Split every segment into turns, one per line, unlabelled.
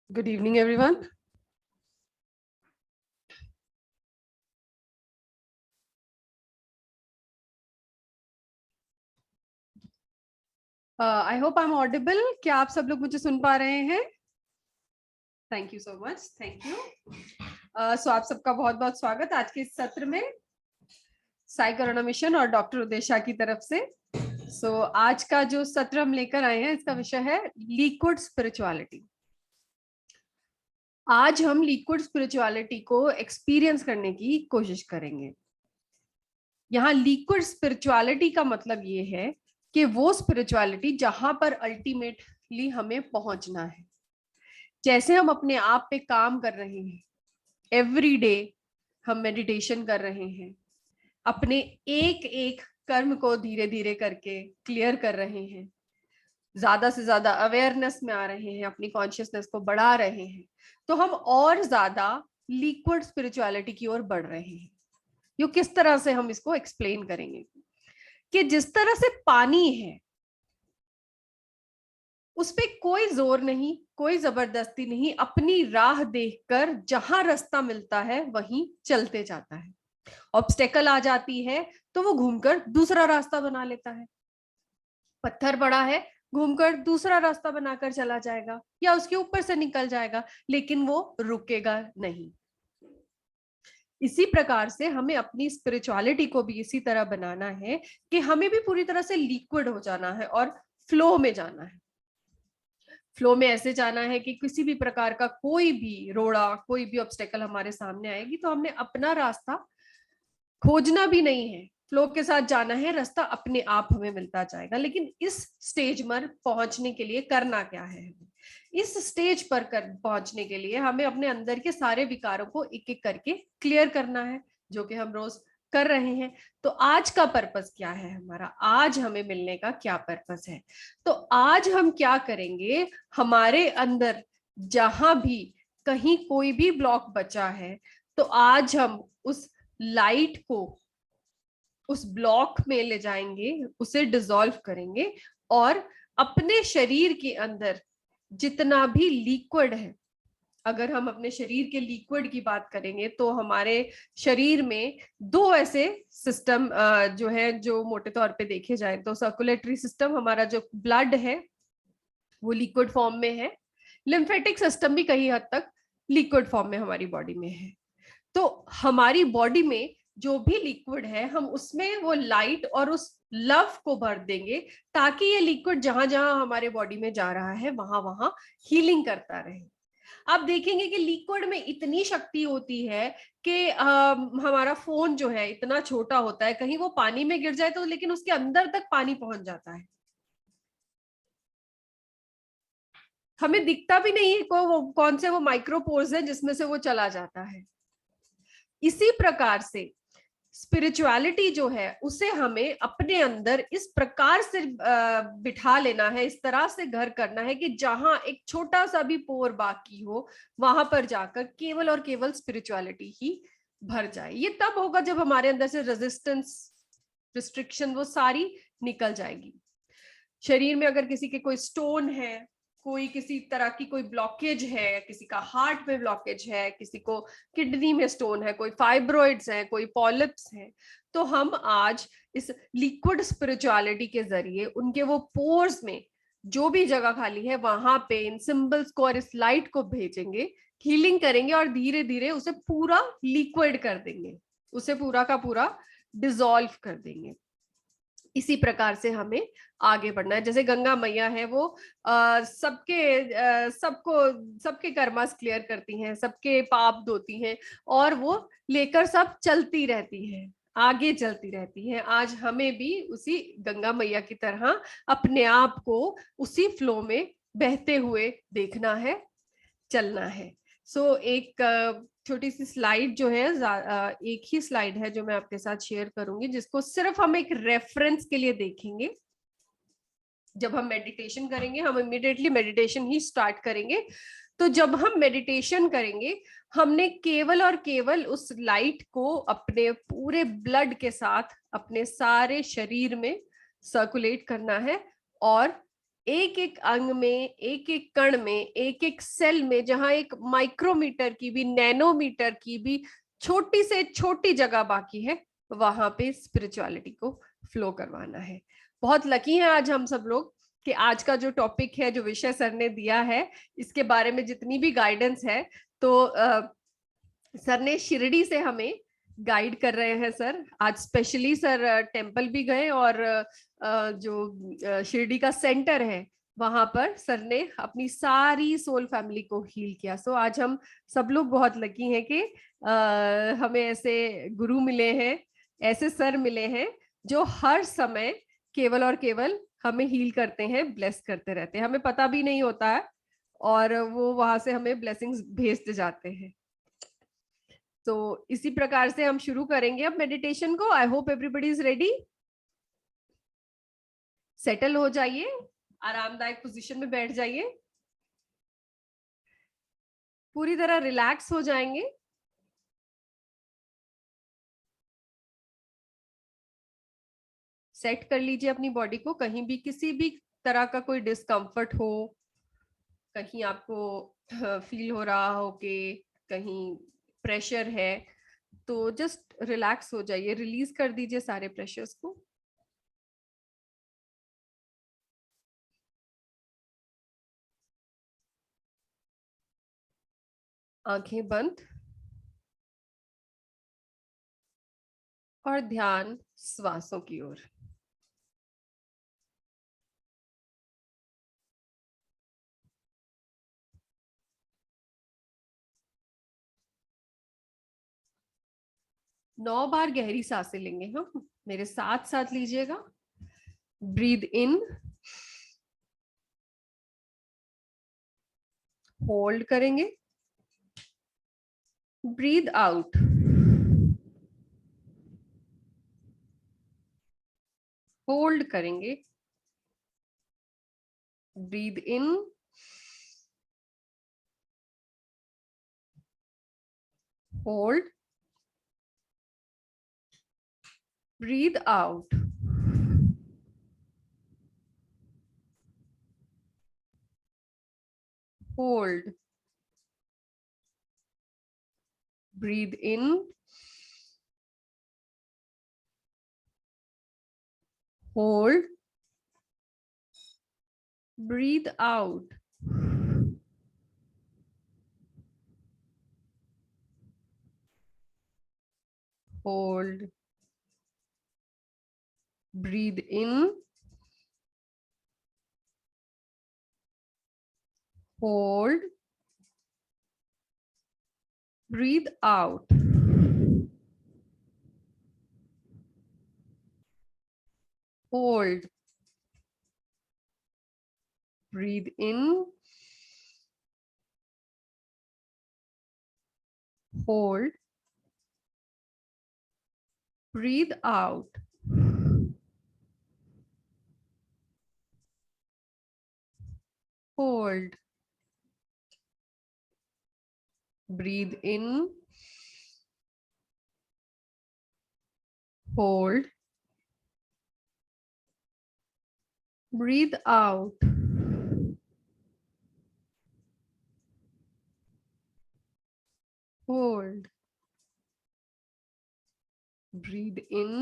Good evening, everyone. I hope I'm audible. क्या आप सब लोग मुझे सुन पा रहे हैं? Thank you so much. Thank you. So आप सबका बहुत बहुत स्वागत आज के इस सत्र में साई करुणा मिशन और डॉक्टर उदेशा की तरफ से। So आज का जो सत्र हम लेकर आए हैं इसका विषय है लिक्विड स्पिरिचुअलिटी। आज हम लिक्विड स्पिरिचुअलिटी को एक्सपीरियंस करने की कोशिश करेंगे। यहाँ लिक्विड स्पिरिचुअलिटी का मतलब ये है कि वो स्पिरिचुअलिटी जहां पर अल्टीमेटली हमें पहुंचना है। जैसे हम अपने आप पे काम कर रहे हैं, एवरी डे हम मेडिटेशन कर रहे हैं, अपने एक एक कर्म को धीरे धीरे करके क्लियर कर रहे हैं, ज्यादा से ज्यादा अवेयरनेस में आ रहे हैं, अपनी कॉन्शियसनेस को बढ़ा रहे हैं, तो हम और ज्यादा लिक्विड स्पिरिचुअलिटी की ओर बढ़ रहे हैं। ये किस तरह से हम इसको एक्सप्लेन करेंगे कि जिस तरह से पानी है उस पे कोई जोर नहीं, कोई जबरदस्ती नहीं, अपनी राह देखकर जहां रास्ता मिलता है वहीं चलते जाता है। ऑब्स्टेकल आ जाती है तो वो घूमकर दूसरा रास्ता बना लेता है। पत्थर बड़ा है, घूमकर दूसरा रास्ता बनाकर चला जाएगा या उसके ऊपर से निकल जाएगा, लेकिन वो रुकेगा नहीं। इसी प्रकार से हमें अपनी स्पिरिचुअलिटी को भी इसी तरह बनाना है कि हमें भी पूरी तरह से लिक्विड हो जाना है और फ्लो में जाना है। फ्लो में ऐसे जाना है कि किसी भी प्रकार का कोई भी रोड़ा, कोई भी ऑब्स्टेकल हमारे सामने आएगी तो हमने अपना रास्ता खोजना भी नहीं है, फ्लो के साथ जाना है, रास्ता अपने आप हमें मिलता जाएगा। लेकिन इस स्टेज पर पहुंचने के लिए करना क्या है? इस स्टेज पर पहुंचने के लिए हमें अपने अंदर के सारे विकारों को एक एक करके क्लियर करना है, जो कि हम रोज कर रहे हैं। तो आज का पर्पस क्या है हमारा? आज हमें मिलने का क्या पर्पस है? तो आज हम क्या करेंगे, हमारे अंदर जहां भी कहीं कोई भी ब्लॉक बचा है तो आज हम उस लाइट को उस ब्लॉक में ले जाएंगे, उसे डिसॉल्व करेंगे और अपने शरीर के अंदर जितना भी लिक्विड है, अगर हम अपने शरीर के लिक्विड की बात करेंगे तो हमारे शरीर में दो ऐसे सिस्टम जो है, जो मोटे तौर पे देखे जाए तो सर्कुलेटरी सिस्टम, हमारा जो ब्लड है वो लिक्विड फॉर्म में है। लिम्फेटिक सिस्टम भी कहीं हद तक लिक्विड फॉर्म में हमारी बॉडी में है। तो हमारी बॉडी में जो भी लिक्विड है हम उसमें वो लाइट और उस लव को भर देंगे ताकि ये लिक्विड जहां जहां हमारे बॉडी में जा रहा है वहां वहां हीलिंग करता रहे। आप देखेंगे कि लिक्विड में इतनी शक्ति होती है कि हमारा फोन जो है इतना छोटा होता है, कहीं वो पानी में गिर जाए तो लेकिन उसके अंदर तक पानी पहुंच जाता है, हमें दिखता भी नहीं है वो कौन से वो माइक्रोपोर्स है जिसमें से वो चला जाता है। इसी प्रकार से स्पिरिचुअलिटी जो है उसे हमें अपने अंदर इस प्रकार से बिठा लेना है, इस तरह से घर करना है कि जहां एक छोटा सा भी पोर बाकी हो वहां पर जाकर केवल और केवल स्पिरिचुअलिटी ही भर जाए। ये तब होगा जब हमारे अंदर से रेजिस्टेंस, रिस्ट्रिक्शन वो सारी निकल जाएगी। शरीर में अगर किसी के कोई स्टोन है, कोई किसी तरह की कोई ब्लॉकेज है, किसी का हार्ट में ब्लॉकेज है, किसी को किडनी में स्टोन है, कोई फाइब्रॉइड्स है, कोई पॉलिप्स है, तो हम आज इस लिक्विड स्पिरिचुअलिटी के जरिए उनके वो पोर्स में जो भी जगह खाली है वहां पे इन सिंबल्स को और इस लाइट को भेजेंगे, हीलिंग करेंगे और धीरे धीरे उसे पूरा लिक्विड कर देंगे, उसे पूरा का पूरा डिसॉल्व कर देंगे। इसी प्रकार से हमें आगे बढ़ना है। जैसे गंगा मैया है, वो सबके कर्मास क्लियर करती हैं, सबके पाप धोती हैं और वो लेकर सब चलती रहती हैं, आगे चलती रहती हैं। आज हमें भी उसी गंगा मैया की तरह अपने आप को उसी फ्लो में बहते हुए देखना है, चलना है। सो एक छोटी सी स्लाइड जो है, एक ही स्लाइड है जो मैं आपके साथ शेयर करूंगी, जिसको सिर्फ हम एक रेफरेंस के लिए देखेंगे। जब हम मेडिटेशन करेंगे, हम इमीडिएटली मेडिटेशन ही स्टार्ट करेंगे, तो जब हम मेडिटेशन करेंगे हमने केवल और केवल उस लाइट को अपने पूरे ब्लड के साथ अपने सारे शरीर में सर्कुलेट करना है और एक एक अंग में, एक एक कण में, एक एक सेल में, जहां एक माइक्रोमीटर की भी, नैनोमीटर की भी छोटी से छोटी जगह बाकी है, वहां पे स्पिरिचुअलिटी को फ्लो करवाना है। बहुत लकी है आज हम सब लोग कि आज का जो टॉपिक है, जो विषय सर ने दिया है, इसके बारे में जितनी भी गाइडेंस है, तो सर ने शिरडी से हमें गाइड कर रहे हैं। सर आज स्पेशली सर टेम्पल भी गए, और जो शिरडी का सेंटर है वहां पर सर ने अपनी सारी सोल फैमिली को हील किया। सो आज हम सब लोग बहुत लकी हैं कि हमें ऐसे गुरु मिले हैं, ऐसे सर मिले हैं जो हर समय केवल और केवल हमें हील करते हैं, ब्लेस करते रहते हैं, हमें पता भी नहीं होता है, और वो वहां से हमें ब्लेसिंग्स भेजते जाते हैं। तो इसी प्रकार से हम शुरू करेंगे अब मेडिटेशन को। I hope everybody is ready. Settle हो जाइए, आरामदायक पोजीशन में बैठ जाइए, पूरी तरह रिलैक्स हो जाएंगे। सेट कर लीजिए अपनी बॉडी को, कहीं भी किसी भी तरह का कोई डिस्कम्फर्ट हो, कहीं आपको फील हो रहा हो कि कहीं प्रेशर है, तो जस्ट रिलैक्स हो जाइए, रिलीज कर दीजिए सारे प्रेशर्स को। आंखें बंद और ध्यान श्वासों की ओर। नौ बार गहरी सांसें लेंगे हम, मेरे साथ साथ लीजिएगा। ब्रीद इन, होल्ड करेंगे, ब्रीद आउट, होल्ड करेंगे, breathe in, hold, breathe out, hold, breathe in, hold, breathe out, hold, breathe in, hold, breathe out, hold, breathe in, hold, breathe out, hold, breathe in, hold, breathe out, hold, breathe in,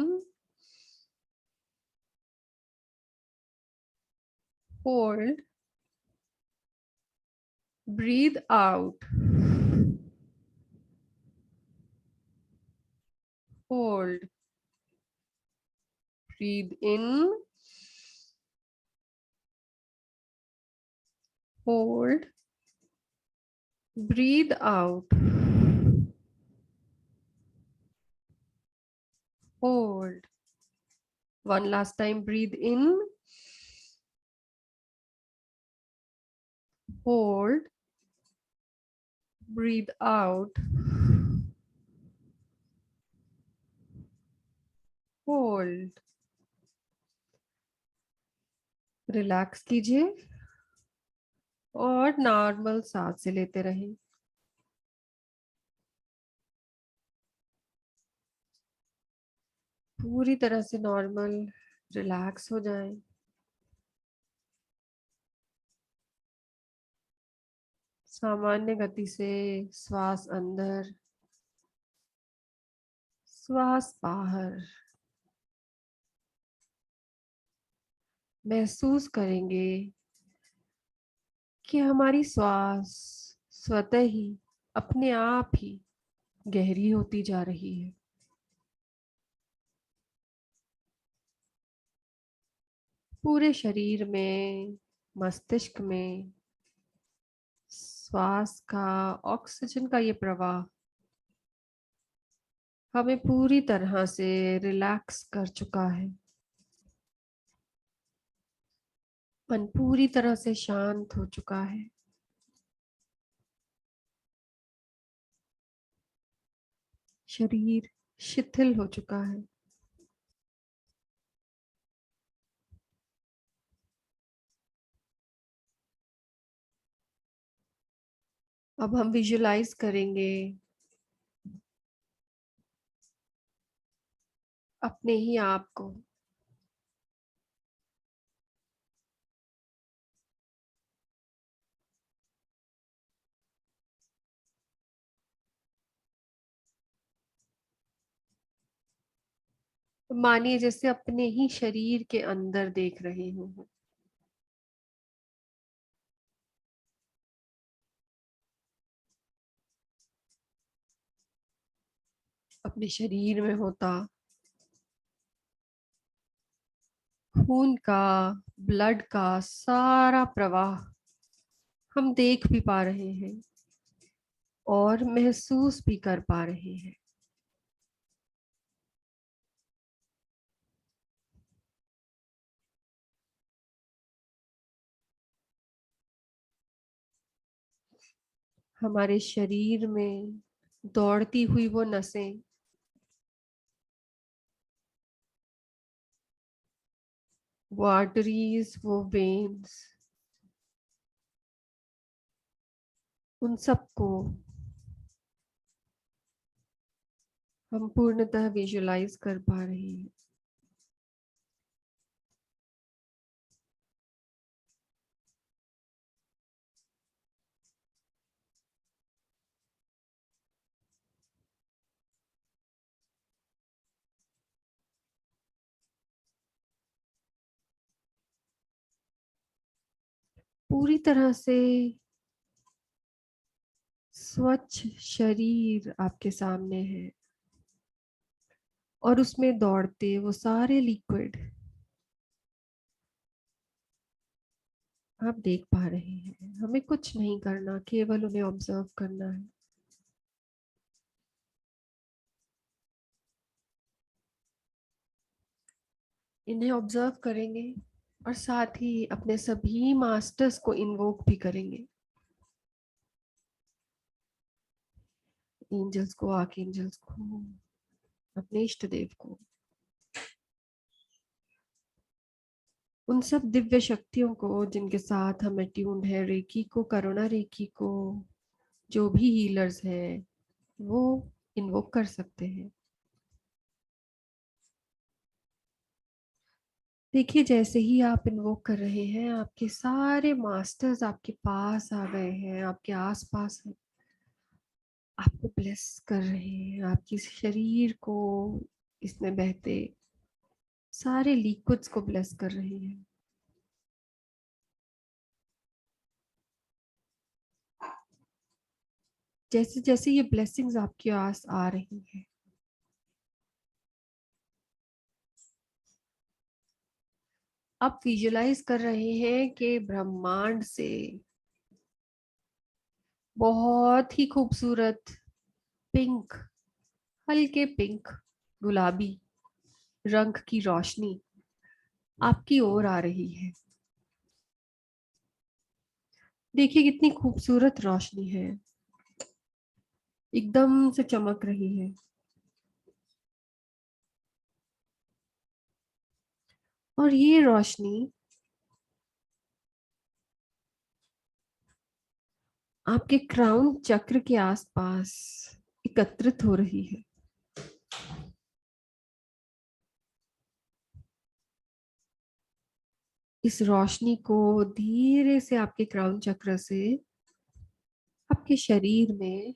hold, breathe out, hold, breathe in, hold, breathe out, hold. One last time, breathe in, hold, breathe out, hold। Relax कीजिए और normal सांस से लेते रहें। पूरी तरह से normal relax हो जाएं। सामान्य गति से श्वास अंदर, श्वास बाहर। महसूस करेंगे कि हमारी श्वास स्वतः ही, अपने आप ही गहरी होती जा रही है। पूरे शरीर में, मस्तिष्क में श्वास का, ऑक्सीजन का ये प्रवाह हमें पूरी तरह से रिलैक्स कर चुका है। मन पूरी तरह से शांत हो चुका है। शरीर शिथिल हो चुका है। अब हम विजुलाइज करेंगे अपने ही आप को मानिए जैसे अपने ही शरीर के अंदर देख रहे हो। अपने शरीर में होता खून का, ब्लड का सारा प्रवाह हम देख भी पा रहे हैं और महसूस भी कर पा रहे हैं। हमारे शरीर में दौड़ती हुई वो नसें, वो आर्टरीज, वो वेन्स, उन सबको हम पूर्णतः विजुलाइज कर पा रहे हैं। पूरी तरह से स्वच्छ शरीर आपके सामने है और उसमें दौड़ते वो सारे लिक्विड आप देख पा रहे हैं। हमें कुछ नहीं करना, केवल उन्हें ऑब्जर्व करना है। इन्हें ऑब्जर्व करेंगे और साथ ही अपने सभी मास्टर्स को इन्वोक भी करेंगे। एंजल्स को, आर्कएंजल्स को, अपने इष्ट देव को, उन सब दिव्य शक्तियों को जिनके साथ हम अट्यून्ड है। रेकी को, करुणा रेकी को, जो भी हीलर्स हैं वो इन्वोक कर सकते हैं। देखिए जैसे ही आप इन्वोक कर रहे हैं, आपके सारे मास्टर्स आपके पास आ गए हैं, आपके आसपास हैं, आपको ब्लेस कर रहे हैं। आपके शरीर को इसमें बहते सारे लिक्विड्स को ब्लेस कर रहे हैं। जैसे जैसे ये ब्लेसिंग्स आपके आस आ रही हैं, आप विजुलाइज कर रहे हैं कि ब्रह्मांड से बहुत ही खूबसूरत पिंक, हल्के पिंक, गुलाबी रंग की रोशनी आपकी ओर आ रही है। देखिए कितनी खूबसूरत रोशनी है, एकदम से चमक रही है। और ये रोशनी आपके क्राउन चक्र के आसपास एकत्रित हो रही है। इस रोशनी को धीरे से आपके क्राउन चक्र से आपके शरीर में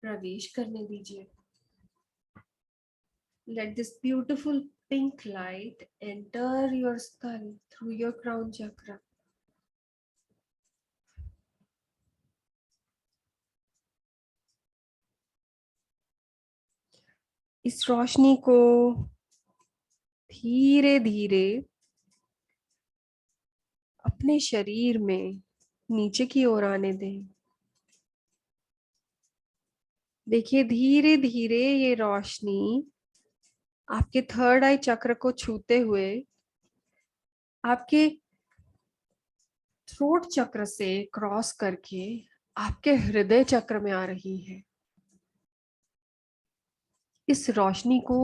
प्रवेश करने दीजिए। Let this beautiful pink light enter your skull through your crown chakra. इस रोशनी को धीरे धीरे अपने शरीर में नीचे की ओर आने दें। देखिए धीरे धीरे ये रोशनी आपके थर्ड आई चक्र को छूते हुए आपके थ्रोट चक्र से क्रॉस करके आपके हृदय चक्र में आ रही है। इस रोशनी को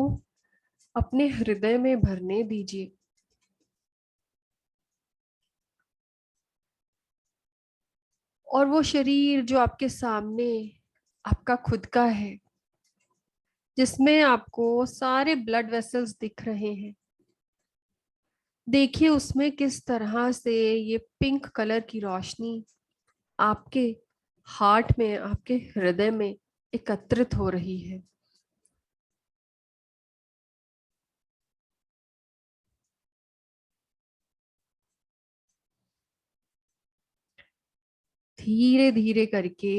अपने हृदय में भरने दीजिए। और वो शरीर जो आपके सामने आपका खुद का है, जिसमें आपको सारे ब्लड वेसल्स दिख रहे हैं, देखिए उसमें किस तरह से ये पिंक कलर की रोशनी आपके हार्ट में, आपके हृदय में एकत्रित हो रही है। धीरे धीरे करके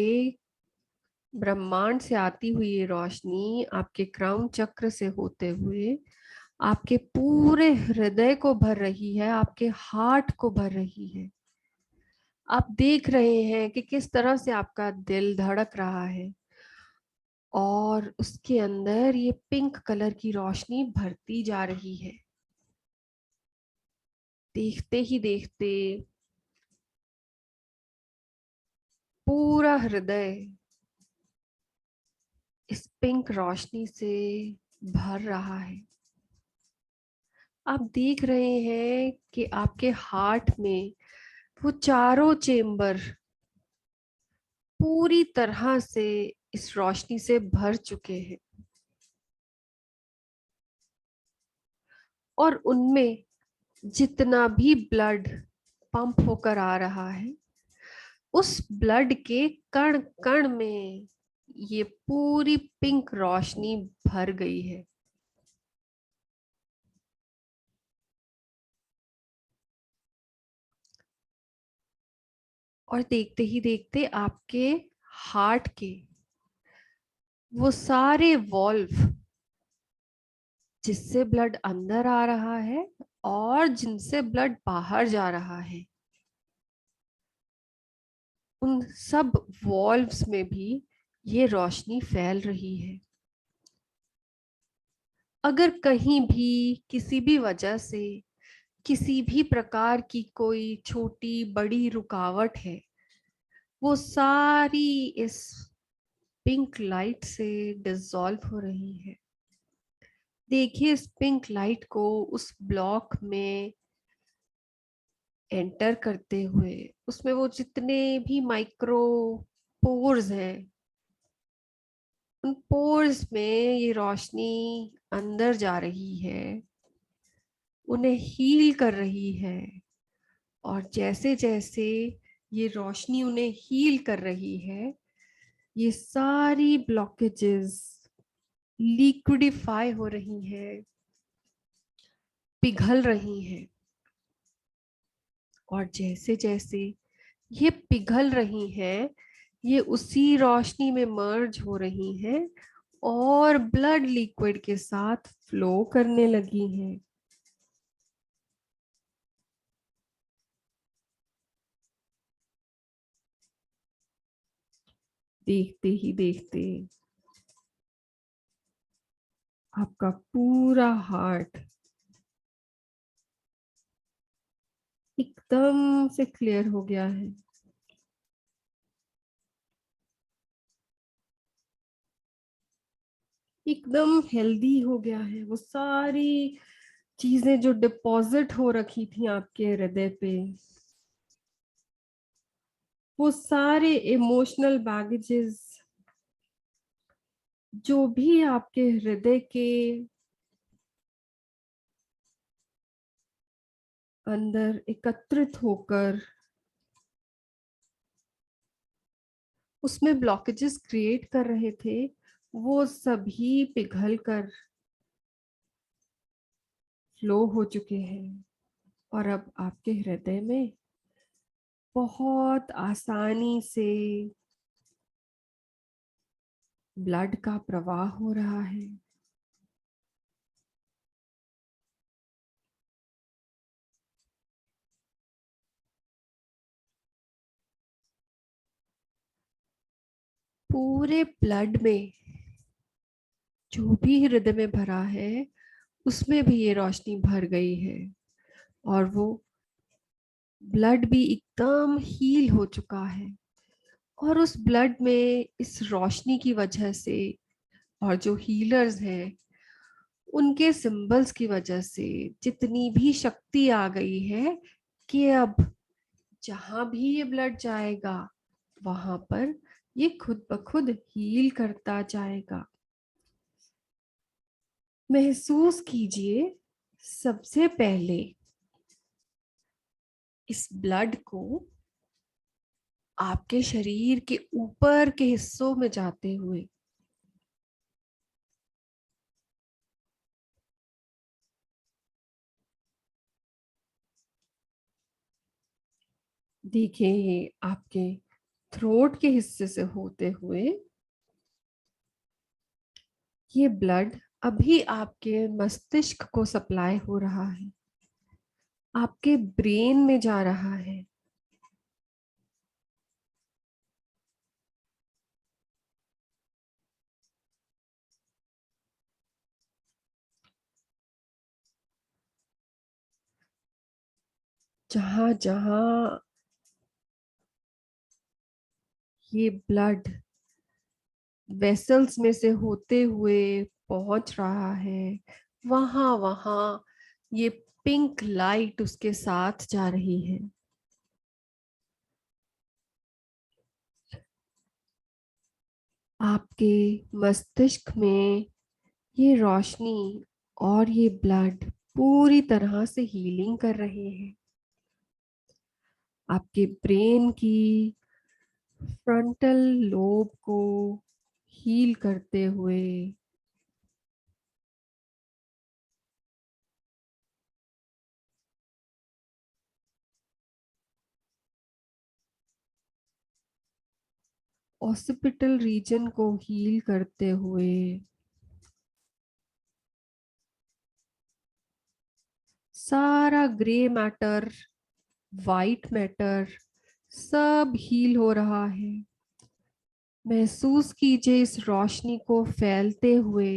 ब्रह्मांड से आती हुई ये रोशनी आपके क्राउन चक्र से होते हुए आपके पूरे हृदय को भर रही है, आपके हार्ट को भर रही है। आप देख रहे हैं कि किस तरह से आपका दिल धड़क रहा है और उसके अंदर ये पिंक कलर की रोशनी भरती जा रही है। देखते ही देखते पूरा हृदय इस पिंक रोशनी से भर रहा है। आप देख रहे हैं कि आपके हार्ट में वो चारों चेम्बर पूरी तरह से इस रोशनी से भर चुके हैं और उनमें जितना भी ब्लड पंप होकर आ रहा है, उस ब्लड के कण कण में ये पूरी पिंक रोशनी भर गई है। और देखते ही देखते आपके हार्ट के वो सारे वॉल्व जिससे ब्लड अंदर आ रहा है और जिनसे ब्लड बाहर जा रहा है, उन सब वॉल्व्स में भी ये रोशनी फैल रही है। अगर कहीं भी किसी भी वजह से किसी भी प्रकार की कोई छोटी बड़ी रुकावट है, वो सारी इस पिंक लाइट से डिसॉल्व हो रही है। देखिए इस पिंक लाइट को उस ब्लॉक में एंटर करते हुए उसमें वो जितने भी माइक्रो पोर्स हैं, उन पोर्स में ये रोशनी अंदर जा रही है, उन्हें हील कर रही है। और जैसे जैसे ये रोशनी उन्हें हील कर रही है, ये सारी ब्लॉकेजेस लिक्विडिफाई हो रही हैं, पिघल रही हैं। और जैसे जैसे ये पिघल रही हैं, ये उसी रोशनी में मर्ज हो रही हैं और ब्लड लिक्विड के साथ फ्लो करने लगी हैं। देखते ही देखते आपका पूरा हार्ट एकदम से क्लियर हो गया है। एकदम हेल्दी हो गया है। वो सारी चीजें जो डिपॉजिट हो रखी थी आपके हृदय पे, वो सारे इमोशनल बैगेजेस जो भी आपके हृदय के अंदर एकत्रित होकर उसमें ब्लॉकेजेस क्रिएट कर रहे थे, वो सभी पिघल कर फ्लो हो चुके हैं और अब आपके हृदय में बहुत आसानी से ब्लड का प्रवाह हो रहा है। पूरे ब्लड में जो भी हृदय में भरा है उसमें भी ये रोशनी भर गई है और वो ब्लड भी एकदम हील हो चुका है। और उस ब्लड में इस रोशनी की वजह से और जो हीलर्स हैं उनके सिंबल्स की वजह से जितनी भी शक्ति आ गई है कि अब जहां भी ये ब्लड जाएगा वहां पर ये खुद ब खुद हील करता जाएगा। महसूस कीजिए, सबसे पहले इस ब्लड को आपके शरीर के ऊपर के हिस्सों में जाते हुए देखिए, ये आपके थ्रोट के हिस्से से होते हुए ये ब्लड अभी आपके मस्तिष्क को सप्लाई हो रहा है, आपके ब्रेन में जा रहा है। जहां जहां ये ब्लड वेसल्स में से होते हुए पहुंच रहा है, वहां वहां ये पिंक लाइट उसके साथ जा रही है। आपके मस्तिष्क में ये रोशनी और ये ब्लड पूरी तरह से हीलिंग कर रहे हैं। आपके ब्रेन की फ्रंटल लोब को हील करते हुए ऑसिपिटल रीजन को हील करते हुए सारा ग्रे मैटर, वाइट मैटर सब हील हो रहा है। महसूस कीजिए इस रोशनी को फैलते हुए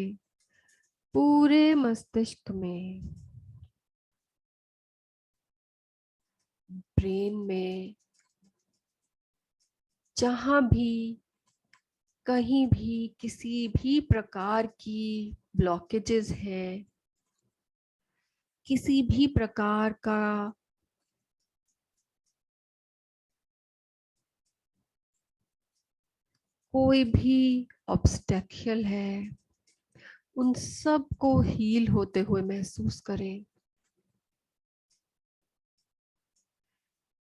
पूरे मस्तिष्क में, ब्रेन में, जहां भी कहीं भी किसी भी प्रकार की ब्लॉकेजेस है, किसी भी प्रकार का कोई भी ऑब्स्टेकल है, उन सब को हील होते हुए महसूस करें।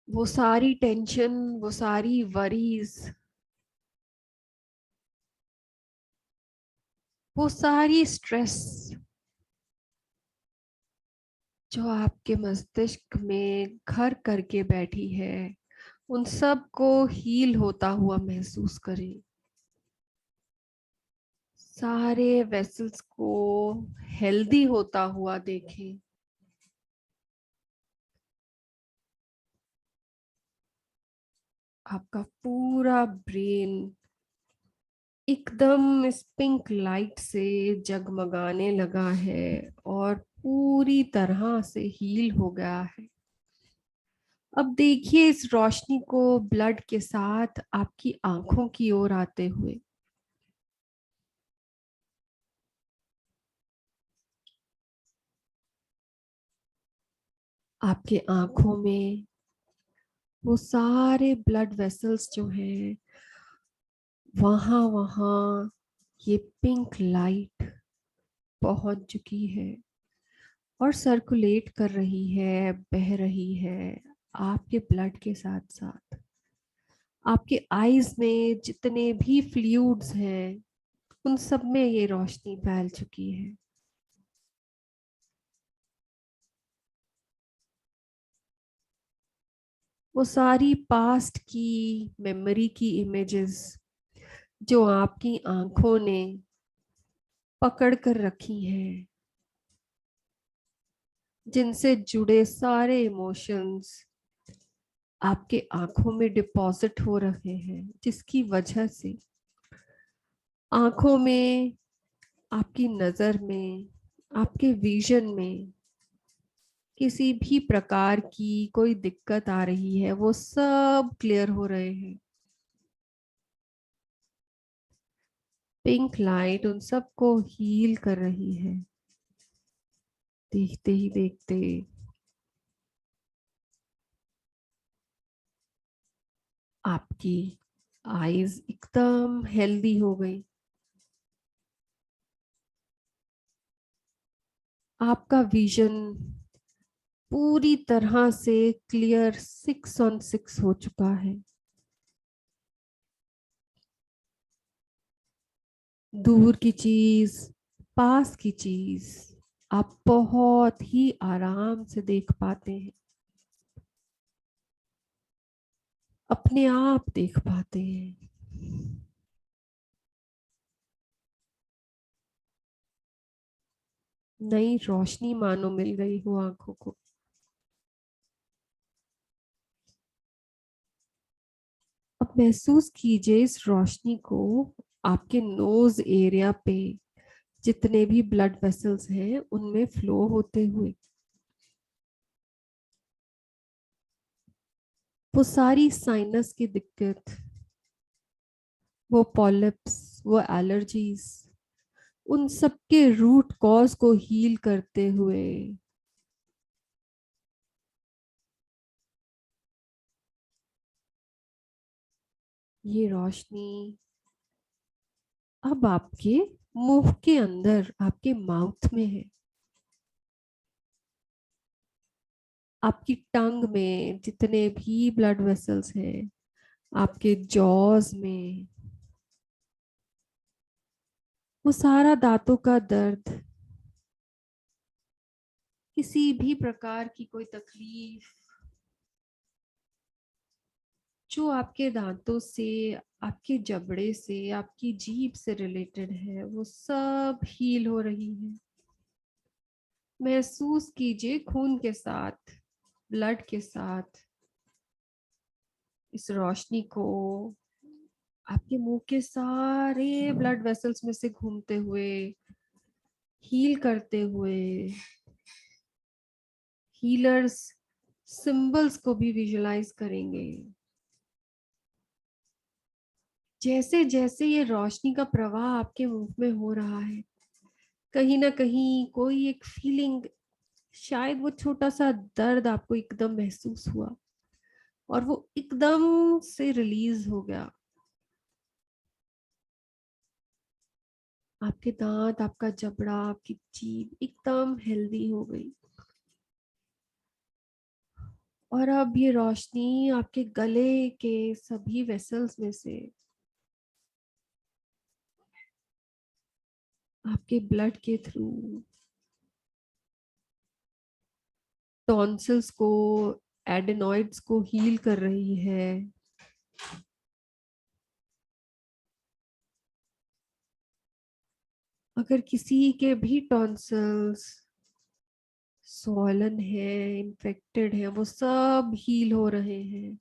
वो सारी टेंशन, वो सारी वरीज, वो सारी स्ट्रेस जो आपके मस्तिष्क में घर करके बैठी है, उन सब को हील होता हुआ महसूस करें। सारे वेसल्स को हेल्दी होता हुआ देखें। आपका पूरा ब्रेन एकदम इस पिंक लाइट से जगमगाने लगा है और पूरी तरह से हील हो गया है। अब देखिए इस रोशनी को ब्लड के साथ आपकी आंखों की ओर आते हुए। आपके आंखों में वो सारे ब्लड वेसल्स जो हैं वहां वहां ये पिंक लाइट पहुंच चुकी है और सर्कुलेट कर रही है, बह रही है आपके ब्लड के साथ साथ। आपके आईज में जितने भी फ्लूइड्स हैं उन सब में ये रोशनी फैल चुकी है। वो सारी पास्ट की मेमोरी की इमेजेस जो आपकी आंखों ने पकड़ कर रखी हैं, जिनसे जुड़े सारे इमोशंस आपके आंखों में डिपॉजिट हो रहे हैं, जिसकी वजह से आंखों में, आपकी नजर में, आपके विजन में किसी भी प्रकार की कोई दिक्कत आ रही है, वो सब क्लियर हो रहे हैं। पिंक लाइट उन सबको हील कर रही है। देखते ही देखते आपकी आईज एकदम हेल्दी हो गई। आपका विजन पूरी तरह से क्लियर 6 on 6 हो चुका है। दूर की चीज, पास की चीज आप बहुत ही आराम से देख पाते हैं, अपने आप देख पाते हैं। नई रोशनी मानो मिल गई हो आंखों को। अब महसूस कीजिए इस रोशनी को आपके नोज एरिया पे, जितने भी ब्लड वेसल्स हैं उनमें फ्लो होते हुए। वो सारी साइनस की दिक्कत, वो पॉलिप्स, वो एलर्जीज, उन सब के रूट कॉज को हील करते हुए ये रोशनी अब आपके मुंह के अंदर, आपके माउथ में है। आपकी टंग में जितने भी ब्लड वेसल्स हैं, आपके जॉज में, वो सारा दांतों का दर्द, किसी भी प्रकार की कोई तकलीफ जो आपके दांतों से, आपके जबड़े से, आपकी जीभ से रिलेटेड है, वो सब हील हो रही है। महसूस कीजिए खून के साथ, ब्लड के साथ इस रोशनी को आपके मुंह के सारे ब्लड वेसल्स में से घूमते हुए, हील करते हुए। हीलर्स सिंबल्स को भी विजुलाइज करेंगे। जैसे जैसे ये रोशनी का प्रवाह आपके मुंह में हो रहा है, कहीं ना कहीं कोई एक फीलिंग, शायद वो छोटा सा दर्द आपको एकदम महसूस हुआ और वो एकदम से रिलीज हो गया। आपके दांत, आपका जबड़ा, आपकी जीभ एकदम हेल्दी हो गई। और अब ये रोशनी आपके गले के सभी वेसल्स में से आपके ब्लड के थ्रू टॉन्सिल्स को, एडेनॉइड्स को हील कर रही है। अगर किसी के भी टॉन्सिल्स स्वॉलन है, इन्फेक्टेड है, वो सब हील हो रहे हैं।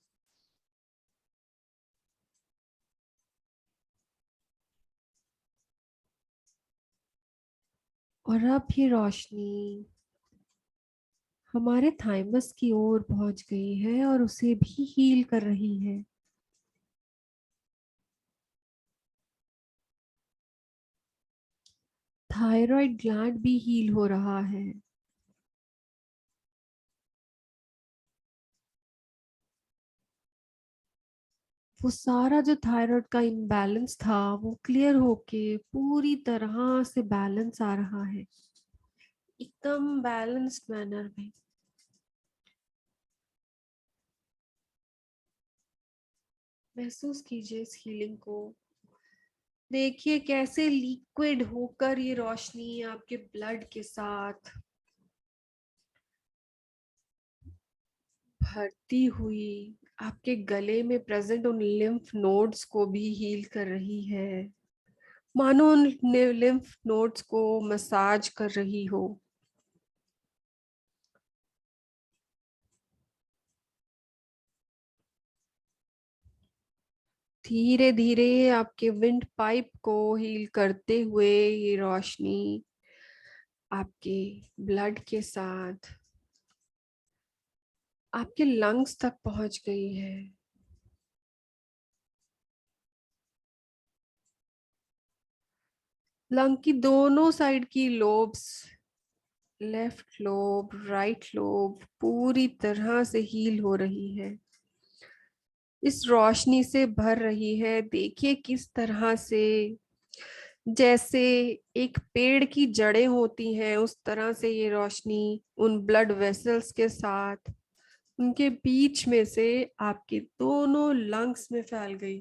और अब ये रोशनी हमारे थाइमस की ओर पहुंच गई है और उसे भी हील कर रही है। थायराइड ग्लैंड भी हील हो रहा है। वो सारा जो थायराइड का इम्बैलेंस था वो क्लियर होके पूरी तरह से बैलेंस आ रहा है, एकदम बैलेंस्ड मैनर में। महसूस कीजिए इस हीलिंग को। देखिए कैसे लिक्विड होकर ये रोशनी आपके ब्लड के साथ भरती हुई आपके गले में प्रेजेंट उन लिम्फ नोड्स को भी हील कर रही है, मानो उन लिम्फ नोड्स को मसाज कर रही हो। धीरे धीरे आपके विंड पाइप को हील करते हुए ये रोशनी आपके ब्लड के साथ आपके लंग्स तक पहुंच गई है। लंग की दोनों साइड की lobes, left lobe right lobe पूरी तरह से हील हो रही है, इस रोशनी से भर रही है। देखिए किस तरह से, जैसे एक पेड़ की जड़ें होती हैं उस तरह से ये रोशनी उन ब्लड वेसल्स के साथ उनके बीच में से आपके दोनों लंग्स में फैल गई।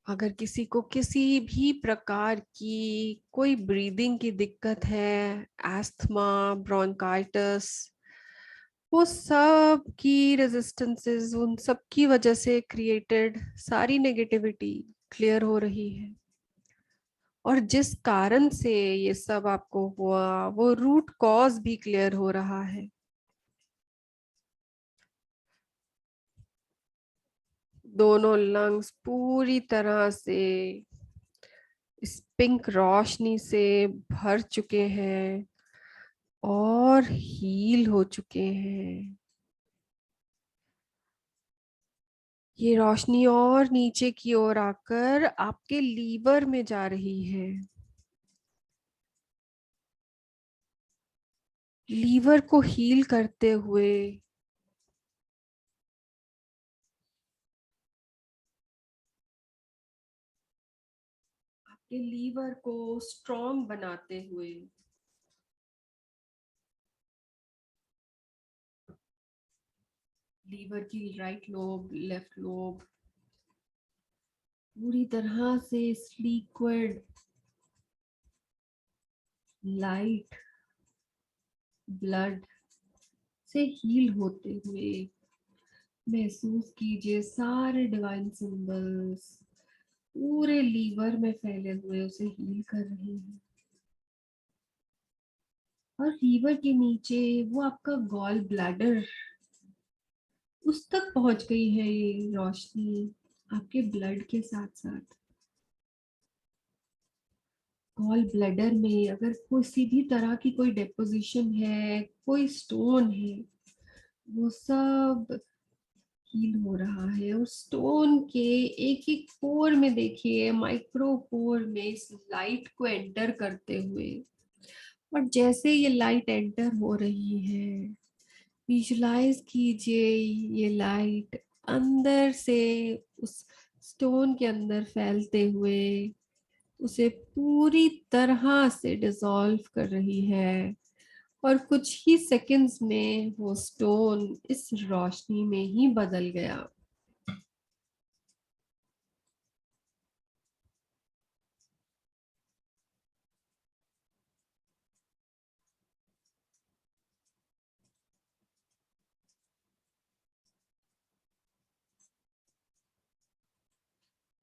अगर किसी को किसी भी प्रकार की कोई ब्रीदिंग की दिक्कत है, एस्थमा, ब्रोंकाइटिस, वो सब की रेजिस्टेंसेस, उन सब की वजह से क्रिएटेड सारी नेगेटिविटी क्लियर हो रही है। और जिस कारण से ये सब आपको हुआ वो रूट कॉज भी क्लियर हो रहा है। दोनों लंग्स पूरी तरह से इस पिंक रोशनी से भर चुके हैं और हील हो चुके हैं। ये रोशनी और नीचे की ओर आकर आपके लीवर में जा रही है। लीवर को हील करते हुए, आपके लीवर को स्ट्रॉन्ग बनाते हुए, लीवर की राइट लोब लेफ्ट लोब पूरी तरह से इस लिक्विड लाइट ब्लड से हील होते हुए महसूस कीजिए सारे डिवाइन सिंबल्स पूरे लीवर में फैले हुए उसे हील कर रहे हैं। और लीवर के नीचे वो आपका गॉल ब्लैडर, उस तक पहुंच गई है ये रोशनी आपके ब्लड के साथ साथ। गॉल ब्लैडर में अगर किसी भी तरह की कोई डेपोजिशन है, कोई स्टोन है, वो सब हील हो रहा है। और स्टोन के एक एक पोर में देखिए, माइक्रो पोर में इस लाइट को एंटर करते हुए, और जैसे ये लाइट एंटर हो रही है विजुलाइज कीजिए ये लाइट अंदर से उस स्टोन के अंदर फैलते हुए उसे पूरी तरह से डिसॉल्व कर रही है। और कुछ ही सेकंड्स में वो स्टोन इस रोशनी में ही बदल गया।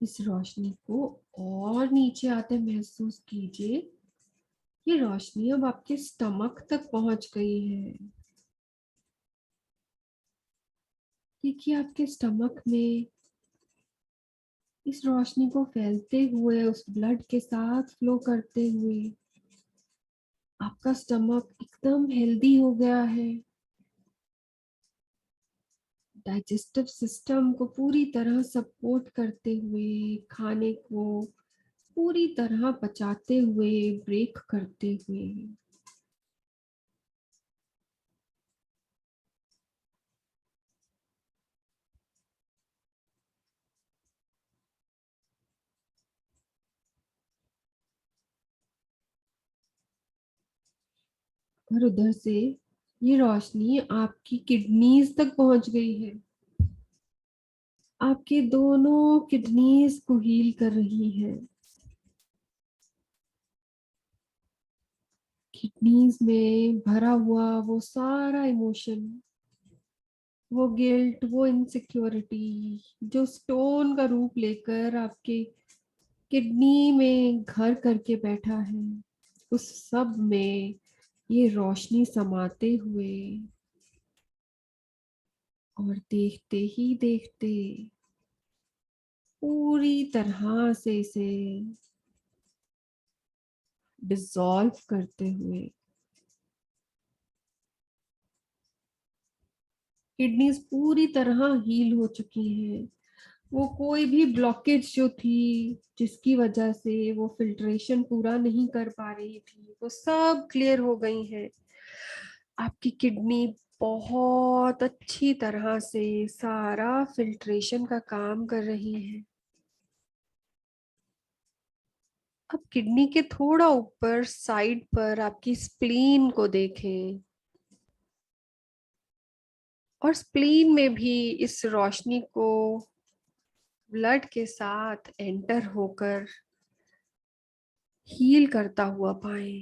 इस रोशनी को और नीचे आते महसूस कीजिए। ये रोशनी अब आपके स्टमक तक पहुंच गई है। देखिए आपके स्टमक में इस रोशनी को फैलते हुए उस ब्लड के साथ फ्लो करते हुए आपका स्टमक एकदम हेल्दी हो गया है। डाइजेस्टिव सिस्टम को पूरी तरह सपोर्ट करते हुए, खाने को पूरी तरह पचाते हुए, ब्रेक करते हुए। और उधर से ये रोशनी आपकी किडनीज तक पहुंच गई है, आपके दोनों किडनीज को हील कर रही है। किडनीज में भरा हुआ वो सारा इमोशन, वो गिल्ट, वो इनसिक्योरिटी जो स्टोन का रूप लेकर आपके किडनी में घर करके बैठा है, उस सब में ये रोशनी समाते हुए और देखते ही देखते पूरी तरह से इसे डिसॉल्व करते हुए किडनीज पूरी तरह हील हो चुकी हैं। वो कोई भी ब्लॉकेज जो थी, जिसकी वजह से वो फिल्ट्रेशन पूरा नहीं कर पा रही थी, वो सब क्लियर हो गई है। आपकी किडनी बहुत अच्छी तरह से सारा फिल्ट्रेशन का काम कर रही है। अब किडनी के थोड़ा ऊपर साइड पर आपकी स्प्लीन को देखें, और स्प्लीन में भी इस रोशनी को ब्लड के साथ एंटर होकर हील करता हुआ पाए।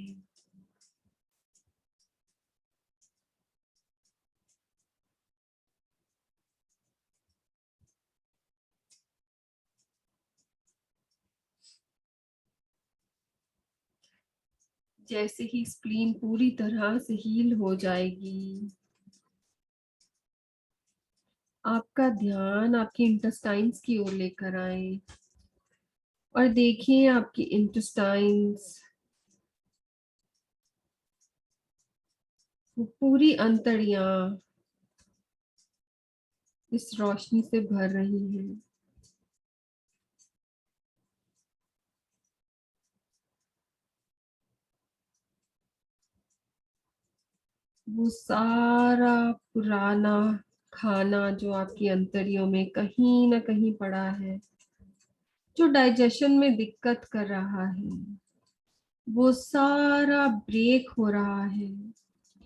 जैसे ही स्प्लीन पूरी तरह से हील हो जाएगी, आपका ध्यान आपकी इंटेस्टाइन्स की ओर लेकर आए और देखिए आपकी इंटेस्टाइन्स, पूरी अंतड़ियां इस रोशनी से भर रही हैं। वो सारा पुराना खाना जो आपकी अंतड़ियों में कहीं ना कहीं पड़ा है, जो डाइजेशन में दिक्कत कर रहा है, वो सारा ब्रेक हो रहा है।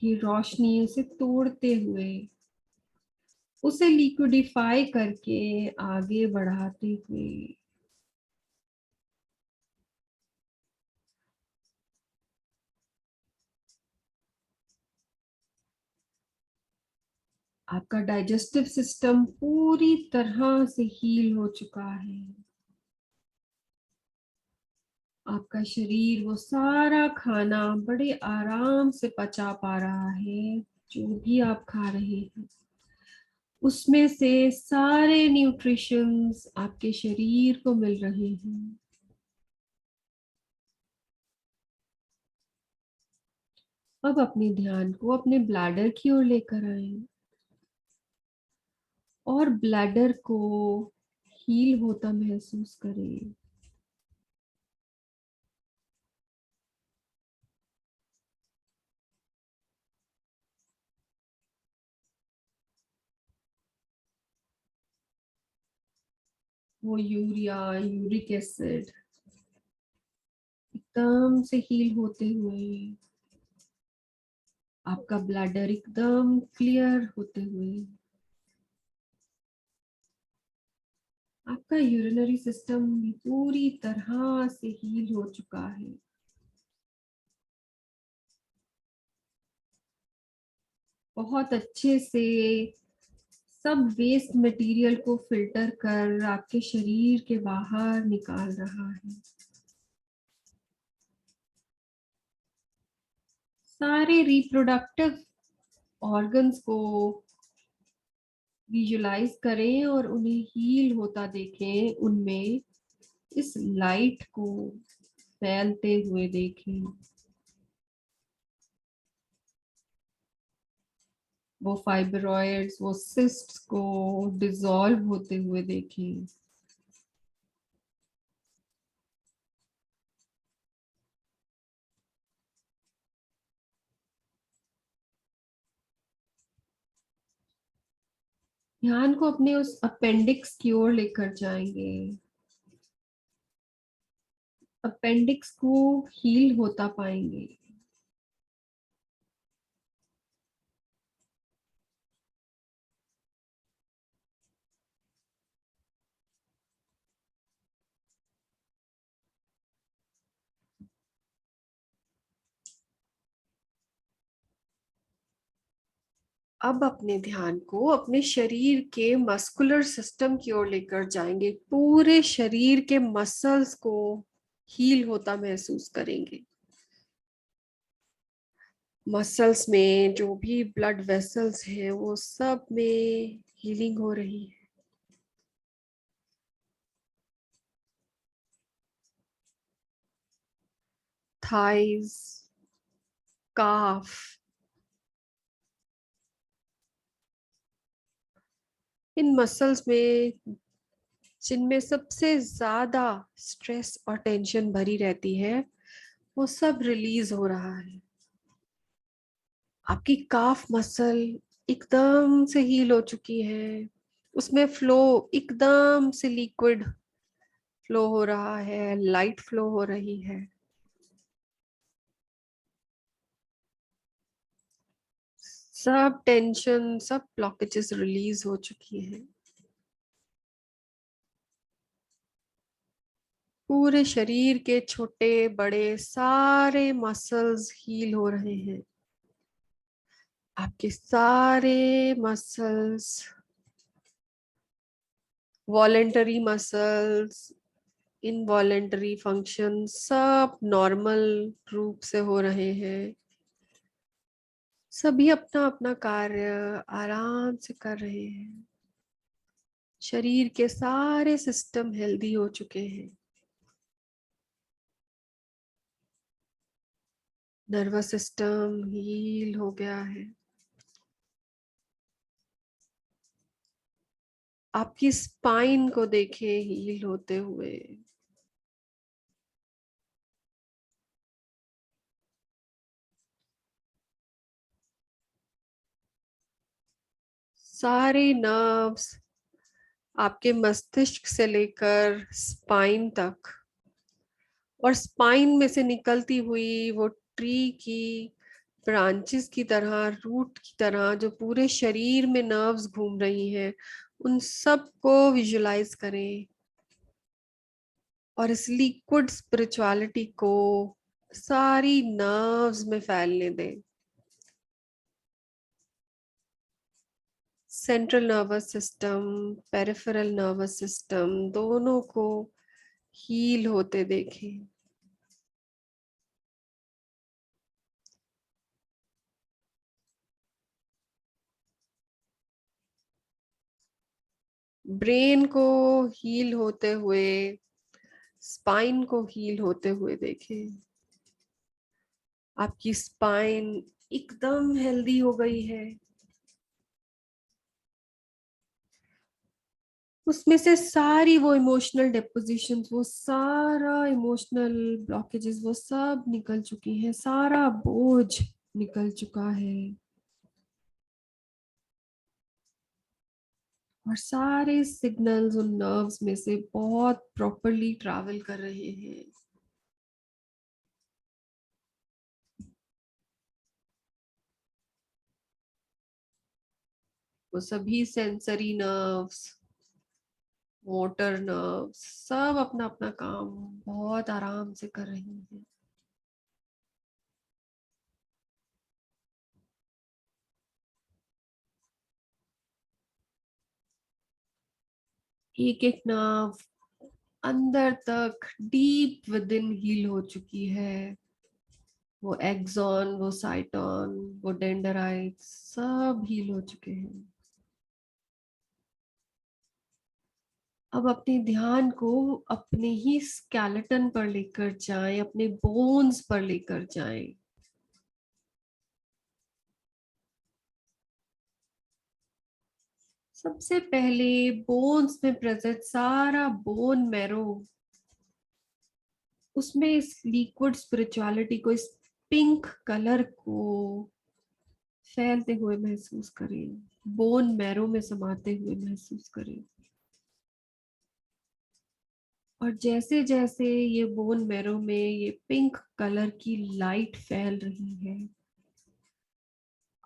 ये रोशनी उसे तोड़ते हुए, उसे लिक्विडिफाई करके आगे बढ़ाते हुए आपका डाइजेस्टिव सिस्टम पूरी तरह से हील हो चुका है। आपका शरीर वो सारा खाना बड़े आराम से पचा पा रहा है, जो भी आप खा रहे हैं उसमें से सारे न्यूट्रिशंस आपके शरीर को मिल रहे हैं। अब अपने ध्यान को अपने ब्लैडर की ओर लेकर आए और ब्लैडर को हील होता महसूस करें। वो यूरिया, यूरिक एसिड एकदम से हील होते हुए, आपका ब्लैडर एकदम क्लियर होते हुए, आपका यूरिनरी सिस्टम भी पूरी तरह से हील हो चुका है। बहुत अच्छे से सब वेस्ट मटेरियल को फिल्टर कर आपके शरीर के बाहर निकाल रहा है। सारे रिप्रोडक्टिव ऑर्गन्स को विजुलाइज करें और उन्हें हील होता देखें, उनमें इस लाइट को फैलते हुए देखें। वो फाइब्रॉइड्स, वो सिस्ट्स को डिसॉल्व होते हुए देखें। ध्यान को अपने उस अपेंडिक्स की ओर लेकर जाएंगे। अपेंडिक्स को हील होता पाएंगे। अब अपने ध्यान को अपने शरीर के मस्कुलर सिस्टम की ओर लेकर जाएंगे। पूरे शरीर के मसल्स को हील होता महसूस करेंगे। मसल्स में जो भी ब्लड वेसल्स हैं वो सब में हीलिंग हो रही है। थाइज, काफ, इन मसल्स में जिनमें सबसे ज्यादा स्ट्रेस और टेंशन भरी रहती है वो सब रिलीज हो रहा है। आपकी काफ मसल एकदम से हील हो चुकी है। उसमें फ्लो एकदम से लिक्विड फ्लो हो रहा है, लाइट फ्लो हो रही है। सब टेंशन, सब ब्लॉकेजेस रिलीज हो चुकी हैं। पूरे शरीर के छोटे बड़े सारे मसल्स हील हो रहे हैं। आपके सारे muscles, voluntary muscles, involuntary function सब नॉर्मल रूप से हो रहे हैं। सभी अपना अपना कार्य आराम से कर रहे हैं। शरीर के सारे सिस्टम हेल्दी हो चुके हैं। नर्वस सिस्टम हील हो गया है। आपकी स्पाइन को देखें हील होते हुए। सारे नर्व्स आपके मस्तिष्क से लेकर स्पाइन तक, और स्पाइन में से निकलती हुई वो ट्री की ब्रांचेस की तरह, रूट की तरह जो पूरे शरीर में नर्व्स घूम रही हैं, उन सब को विजुलाइज करें और इस लिक्विड स्पिरिचुअलिटी को सारी नर्व्स में फैलने दें। Central nervous system, peripheral nervous system दोनों को हील होते देखें। ब्रेन को हील होते हुए, स्पाइन को हील होते हुए देखें। आपकी स्पाइन एकदम हेल्दी हो गई है। उसमें से सारी वो इमोशनल डिपोजिशंस, वो सारा इमोशनल ब्लॉकेजेस वो सब निकल चुकी हैं। सारा बोझ निकल चुका है और सारे सिग्नल्स उन नर्व्स में से बहुत प्रॉपरली ट्रैवल कर रहे हैं। वो सभी सेंसरी नर्व्स, मोटर नर्व्स सब अपना अपना काम बहुत आराम से कर रही हैं। एक एक नर्व अंदर तक डीप विद इन हील हो चुकी है। वो एक्सॉन, वो साइटोन, वो डेंडराइट सब हील हो चुके हैं। अब अपने ध्यान को अपने ही स्केलेटन पर लेकर जाएं, अपने बोन्स पर लेकर जाएं। सबसे पहले बोन्स में प्रेजेंट सारा बोन मैरो, उसमें इस लिक्विड स्पिरिचुअलिटी को, इस पिंक कलर को फैलते हुए महसूस करें। बोन मैरो में समाते हुए महसूस करें। और जैसे जैसे ये बोन मैरो में ये पिंक कलर की लाइट फैल रही है,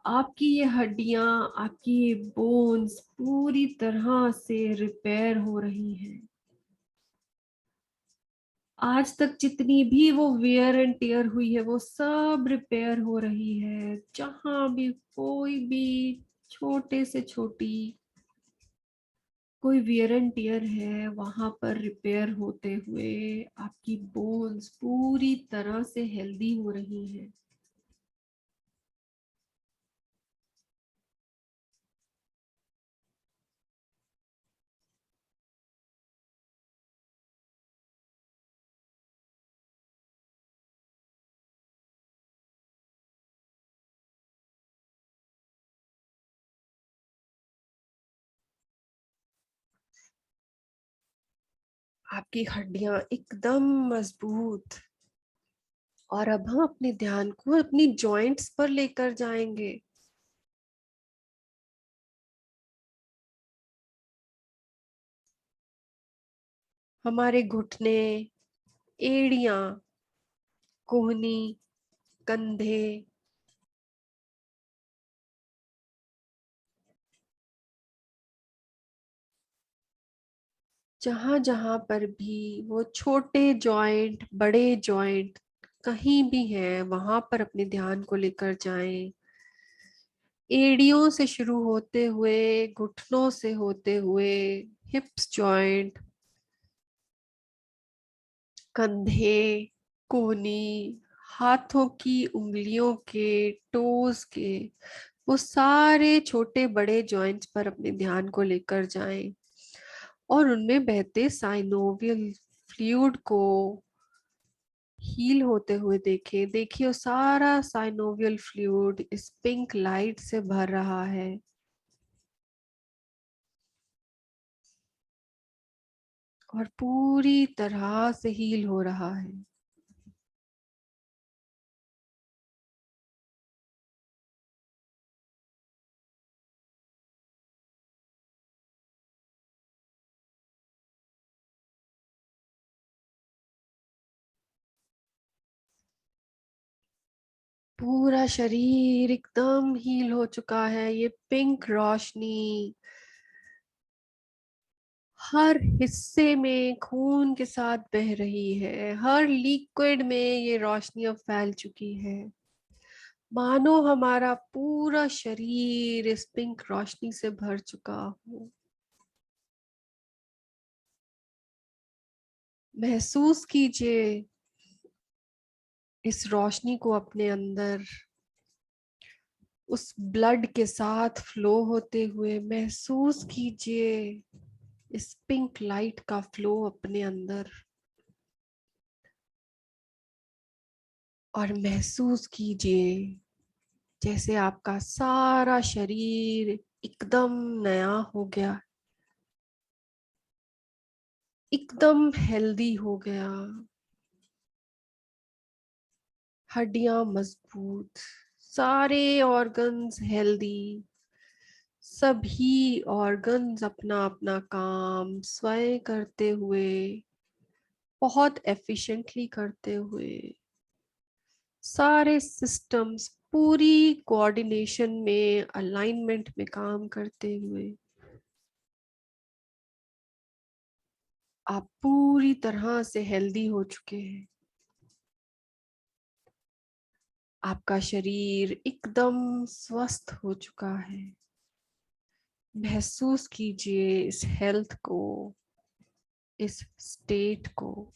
आपकी ये हड्डियां, आपकी ये बोन्स पूरी तरह से रिपेयर हो रही हैं। आज तक जितनी भी वो वेयर एंड टेयर हुई है वो सब रिपेयर हो रही है। जहां भी कोई भी छोटे से छोटी कोई वियर एंड टियर है वहां पर रिपेयर होते हुए आपकी बोन्स पूरी तरह से हेल्दी हो रही हैं। आपकी हड्डियां एकदम मजबूत। और अब हम अपने ध्यान को अपनी जॉइंट्स पर लेकर जाएंगे। हमारे घुटने, एड़ियां, कोहनी, कंधे, जहां जहां पर भी वो छोटे जॉइंट, बड़े जॉइंट कहीं भी है, वहां पर अपने ध्यान को लेकर जाएं। एड़ियों से शुरू होते हुए, घुटनों से होते हुए, हिप्स जॉइंट, कंधे, कोहनी, हाथों की उंगलियों के, टोज के, वो सारे छोटे बड़े जॉइंट्स पर अपने ध्यान को लेकर जाएं और उनमें बहते साइनोवियल फ्लूइड को हील होते हुए देखे। देखिए वो सारा साइनोवियल फ्लूइड इस पिंक लाइट से भर रहा है और पूरी तरह से हील हो रहा है। पूरा शरीर एकदम हील हो चुका है। ये पिंक रोशनी हर हिस्से में खून के साथ बह रही है। हर लिक्विड में ये रोशनी अब फैल चुकी है। मानो हमारा पूरा शरीर इस पिंक रोशनी से भर चुका हो। महसूस कीजिए इस रोशनी को अपने अंदर, उस ब्लड के साथ फ्लो होते हुए। महसूस कीजिए इस पिंक लाइट का फ्लो अपने अंदर और महसूस कीजिए जैसे आपका सारा शरीर एकदम नया हो गया, एकदम हेल्दी हो गया। हड्डियां मजबूत, सारे ऑर्गन्स हेल्दी, सभी ऑर्गन्स अपना अपना काम स्वयं करते हुए, बहुत एफिशिएंटली करते हुए, सारे सिस्टम्स पूरी कोऑर्डिनेशन में, अलाइनमेंट में काम करते हुए आप पूरी तरह से हेल्दी हो चुके हैं। आपका शरीर एकदम स्वस्थ हो चुका है। महसूस कीजिए इस हेल्थ को, इस स्टेट को।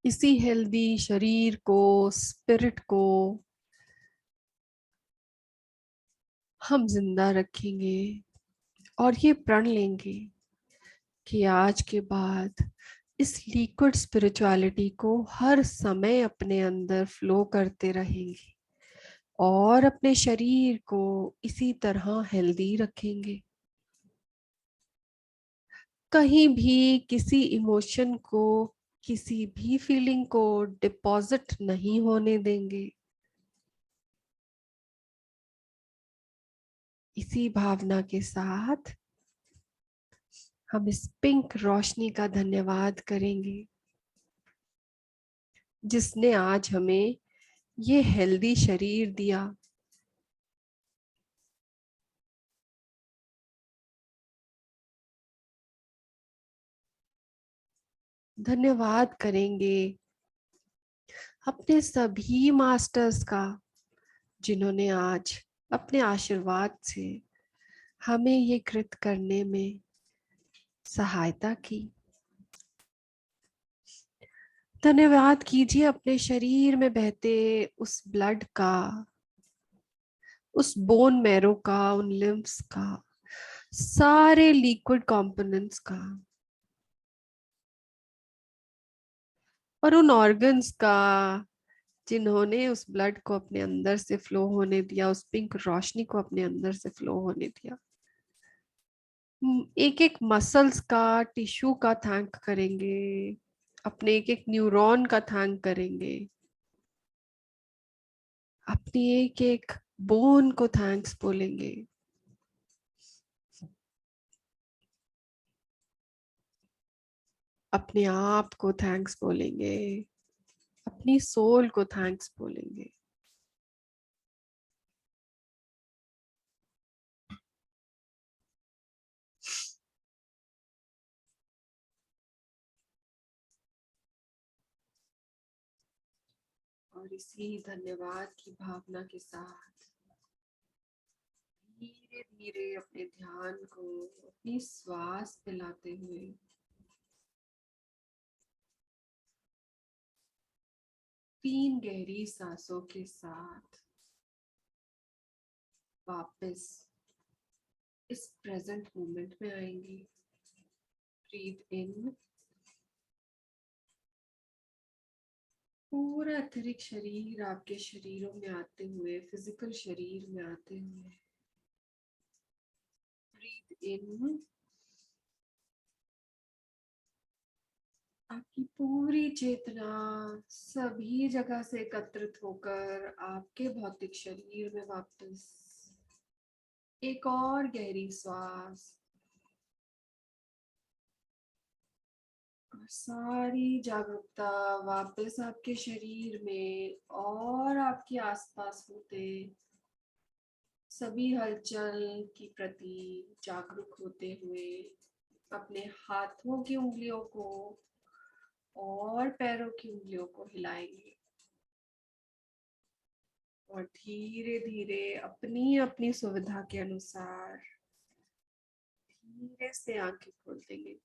इसी हेल्दी शरीर को, स्पिरिट को हम जिंदा रखेंगे और ये प्रण लेंगे कि आज के बाद इस लिक्विड स्पिरिचुअलिटी को हर समय अपने अंदर फ्लो करते रहेंगे और अपने शरीर को इसी तरह हेल्दी रखेंगे। कहीं भी किसी इमोशन को, किसी भी फीलिंग को डिपॉजिट नहीं होने देंगे। इसी भावना के साथ हम इस पिंक रोशनी का धन्यवाद करेंगे जिसने आज हमें ये हेल्दी शरीर दिया।
धन्यवाद करेंगे अपने सभी मास्टर्स का, जिन्होंने आज अपने आशीर्वाद से हमें ये कृत करने में सहायता की। धन्यवाद कीजिए अपने शरीर में बहते उस ब्लड का, उस बोन मैरो का, उन लिम्फ्स का, सारे लिक्विड कंपोनेंट्स का, और उन ऑर्गन्स का जिन्होंने उस ब्लड को अपने अंदर से फ्लो होने दिया, उस पिंक रोशनी को अपने अंदर से फ्लो होने दिया। एक एक मसल्स का, टिश्यू का थैंक करेंगे, अपने एक एक न्यूरॉन का थैंक करेंगे, अपनी एक एक बोन को थैंक्स बोलेंगे, अपने आप को थैंक्स बोलेंगे, अपनी सोल को थैंक्स बोलेंगे। और इसी धन्यवाद की भावना के साथ धीरे धीरे अपने ध्यान को अपनी श्वास पे लाते हुए तीन गहरी सांसों के साथ वापस इस प्रेजेंट मोमेंट में आएंगे। ब्रीथ इन, पूरा एथेरिक शरीर आपके शरीरों में आते हुए, फिजिकल शरीर में आते हुए। ब्रीथ इन, आपकी पूरी चेतना सभी जगह से एकत्रित होकर आपके भौतिक शरीर में वापस एक और गहरी श्वास, और सारी जागरूकता वापस आपके शरीर में और आपके आसपास होते सभी हलचल की प्रति जागरूक होते हुए अपने हाथों की उंगलियों को और पैरों की उंगलियों को हिलाएंगे और धीरे धीरे अपनी अपनी सुविधा के अनुसार धीरे से आंखें खोल देंगे।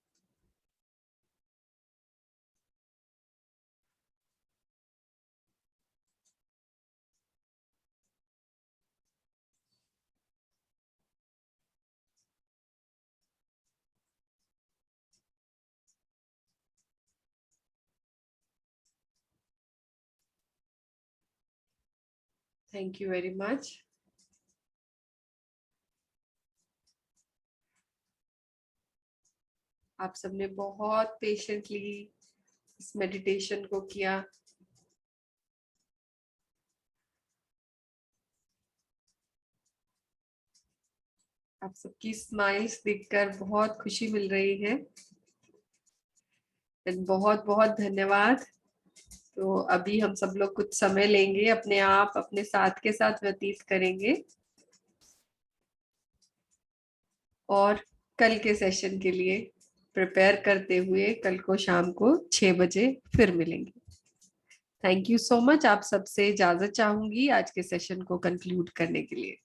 Thank you very much. आप सबने बहुत पेशेंटली इस मेडिटेशन को किया। आप सबकी स्माइल्स देखकर बहुत खुशी मिल रही है। बहुत बहुत धन्यवाद। तो अभी हम सब लोग कुछ समय लेंगे, अपने आप अपने साथ के साथ व्यतीत करेंगे और कल के सेशन के लिए प्रिपेयर करते हुए कल को शाम को 6 बजे फिर मिलेंगे। Thank you so much. आप सबसे इजाजत चाहूंगी आज के सेशन को कंक्लूड करने के लिए।